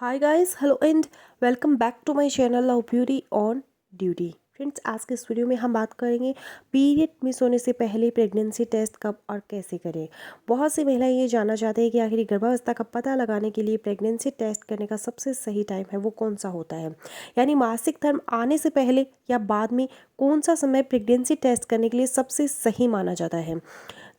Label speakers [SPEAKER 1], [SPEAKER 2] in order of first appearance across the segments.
[SPEAKER 1] Hi guys, hello and welcome back to my channel love beauty on duty. Friends, आज के इस video में हम बात करेंगे पीरियड मिस होने से पहले प्रेगनेंसी टेस्ट कब और कैसे करें। बहुत सी महिलाएं ये जानना चाहते हैं कि आखिर गर्भावस्था का पता लगाने के लिए प्रेगनेंसी टेस्ट करने का सबसे सही टाइम है वो कौन सा होता है, यानी मासिक धर्म आने से पहले या बाद में कौन सा समय प्रेगनेंसी टेस्ट करने के लिए सबसे सही माना जाता है।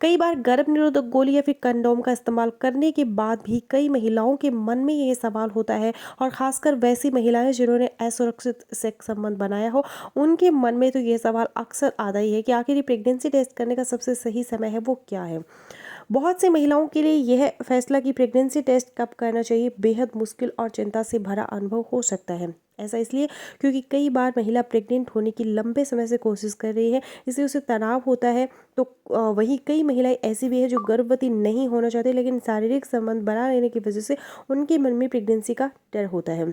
[SPEAKER 1] कई बार गर्भ निरोधक गोली या फिर कंडोम का इस्तेमाल करने के बाद भी कई महिलाओं के मन में ये सवाल होता है, और खासकर वैसी महिलाएं जिन्होंने असुरक्षित सेक्स संबंध बनाया हो, उनके मन में तो ये सवाल अक्सर आता ही है कि आखिर ये प्रेगनेंसी टेस्ट करने का सबसे सही समय है वो क्या है। बहुत सी महिलाओं के लिए यह फैसला कि प्रेगनेंसी टेस्ट कब करना चाहिए बेहद मुश्किल और चिंता से भरा अनुभव हो सकता है। ऐसा इसलिए क्योंकि कई बार महिला प्रेग्नेंट होने की लंबे समय से कोशिश कर रही है, इसलिए उसे तनाव होता है। तो वहीं कई महिलाएं ऐसी भी है जो गर्भवती नहीं होना चाहती, लेकिन शारीरिक संबंध बना लेने की वजह से उनके मन में प्रेगनेंसी का डर होता है।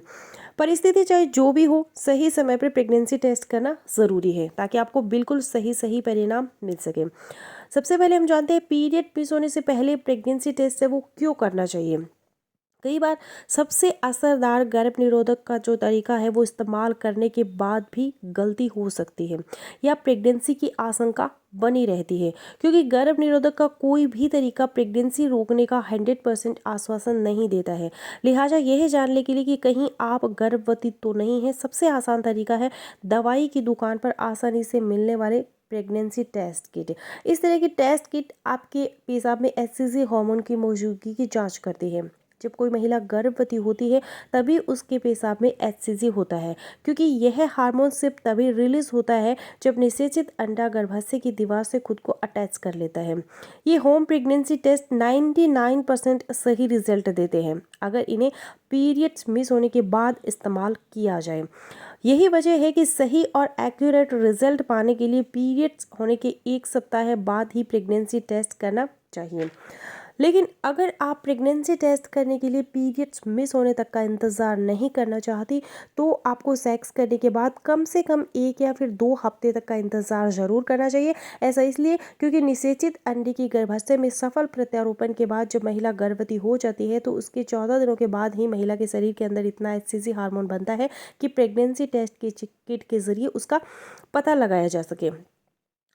[SPEAKER 1] परिस्थिति चाहे जो भी हो, सही समय पर प्रेगनेंसी टेस्ट करना ज़रूरी है ताकि आपको बिल्कुल सही सही परिणाम मिल सके। सबसे पहले हम जानते हैं पीरियड मिस होने से पहले प्रेगनेंसी टेस्ट है वो क्यों करना चाहिए। कई बार सबसे असरदार गर्भ निरोधक का जो तरीका है वो इस्तेमाल करने के बाद भी गलती हो सकती है या प्रेगनेंसी की आशंका बनी रहती है, क्योंकि गर्भ निरोधक का कोई भी तरीका प्रेगनेंसी रोकने का 100% आश्वासन नहीं देता है। लिहाजा यह जानने के लिए कि कहीं आप गर्भवती तो नहीं हैं, सबसे आसान तरीका है दवाई की दुकान पर आसानी से मिलने वाले प्रेगनेंसी टेस्ट किट। इस तरह की टेस्ट किट आपके पेशाब में एचसीजी हार्मोन की मौजूदगी की जांच करती है। जब कोई महिला गर्भवती होती है तभी उसके पेशाब में एचसीजी होता है, क्योंकि यह हार्मोन सिर्फ तभी रिलीज होता है जब निषेचित अंडा गर्भाशय की दीवार से खुद को अटैच कर लेता है। ये होम प्रेगनेंसी टेस्ट 99% सही रिजल्ट देते हैं अगर इन्हें पीरियड्स मिस होने के बाद इस्तेमाल किया जाए। यही वजह है कि सही और एक्यूरेट रिजल्ट पाने के लिए पीरियड्स होने के 1 सप्ताह बाद ही प्रेगनेंसी टेस्ट करना चाहिए। लेकिन अगर आप प्रेगनेंसी टेस्ट करने के लिए पीरियड्स मिस होने तक का इंतज़ार नहीं करना चाहती, तो आपको सेक्स करने के बाद कम से कम 1 या फिर 2 हफ्ते तक का इंतज़ार ज़रूर करना चाहिए। ऐसा इसलिए क्योंकि निषेचित अंडे की गर्भाशय में सफल प्रत्यारोपण के बाद जब महिला गर्भवती हो जाती है तो उसके 14 दिनों के बाद ही महिला के शरीर के अंदर इतना एचसीजी हार्मोन बनता है कि प्रेगनेंसी टेस्ट के किट के जरिए उसका पता लगाया जा सके।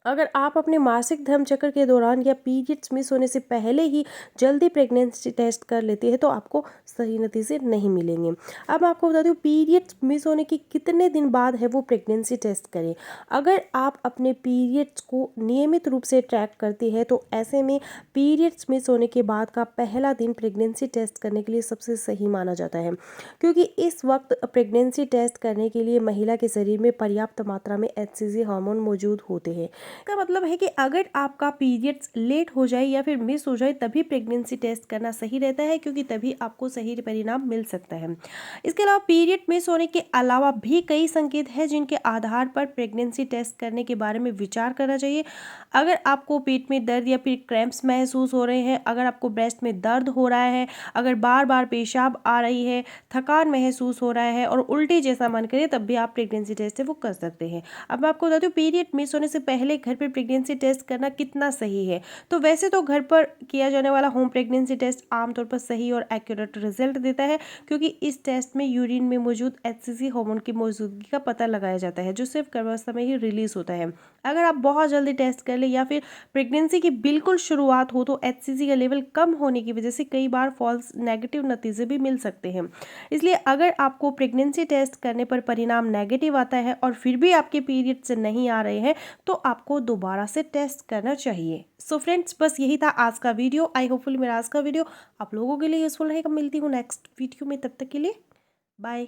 [SPEAKER 1] अगर आप अपने मासिक धर्म चक्र के दौरान या पीरियड्स मिस होने से पहले ही जल्दी प्रेगनेंसी टेस्ट कर लेते हैं तो आपको सही नतीजे नहीं मिलेंगे। अब मैं आपको बता दूं पीरियड्स मिस होने के कितने दिन बाद है वो प्रेगनेंसी टेस्ट करें। अगर आप अपने पीरियड्स को नियमित रूप से ट्रैक करते हैं तो ऐसे में पीरियड्स मिस होने के बाद का पहला दिन प्रेगनेंसी टेस्ट करने के लिए सबसे सही माना जाता है, क्योंकि इस वक्त प्रेगनेंसी टेस्ट करने के लिए महिला के शरीर में पर्याप्त मात्रा में एचसीजी हार्मोन मौजूद होते हैं। इसका मतलब है कि अगर आपका पीरियड्स लेट हो जाए या फिर मिस हो जाए तभी प्रेगनेंसी टेस्ट करना सही रहता है, क्योंकि तभी आपको सही परिणाम मिल सकता है। इसके अलावा पीरियड मिस होने के अलावा भी कई संकेत हैं जिनके आधार पर प्रेगनेंसी टेस्ट करने के बारे में विचार करना चाहिए। अगर आपको पेट में दर्द या फिर क्रैम्प्स महसूस हो रहे हैं, अगर आपको ब्रेस्ट में दर्द हो रहा है, अगर बार बार पेशाब आ रही है, थकान महसूस हो रहा है और उल्टी जैसा मन करे, तब भी आप प्रेगनेंसी टेस्ट है वो कर सकते हैं। अब मैं आपको बता दूं पीरियड मिस होने से पहले घर पर प्रेगनेंसी टेस्ट करना कितना सही है। तो वैसे तो घर पर किया जाने वाला होम प्रेगनेंसी टेस्ट आमतौर पर सही और एक्यूरेट रिजल्ट देता है, क्योंकि इस टेस्ट में यूरिन में मौजूद एचसीजी हार्मोन की मौजूदगी का पता लगाया जाता है जो सिर्फ गर्भावस्था में ही रिलीज होता है। अगर आप बहुत जल्दी टेस्ट कर ले या फिर प्रेगनेंसी की बिल्कुल शुरुआत हो तो एचसीजी का लेवल कम होने की वजह से कई बार फॉल्स नेगेटिव नतीजे भी मिल सकते हैं। इसलिए अगर आपको प्रेगनेंसी टेस्ट करने पर परिणाम नेगेटिव आता है और फिर भी आपके पीरियड्स नहीं आ रहे हैं तो आपको दोबारा से टेस्ट करना चाहिए। सो फ्रेंड्स, बस यही था आज का वीडियो। आई होपफुली मेरा आज का वीडियो आप लोगों के लिए यूजफुल रहेगा। मिलती हूँ नेक्स्ट वीडियो में, तब तक के लिए बाय।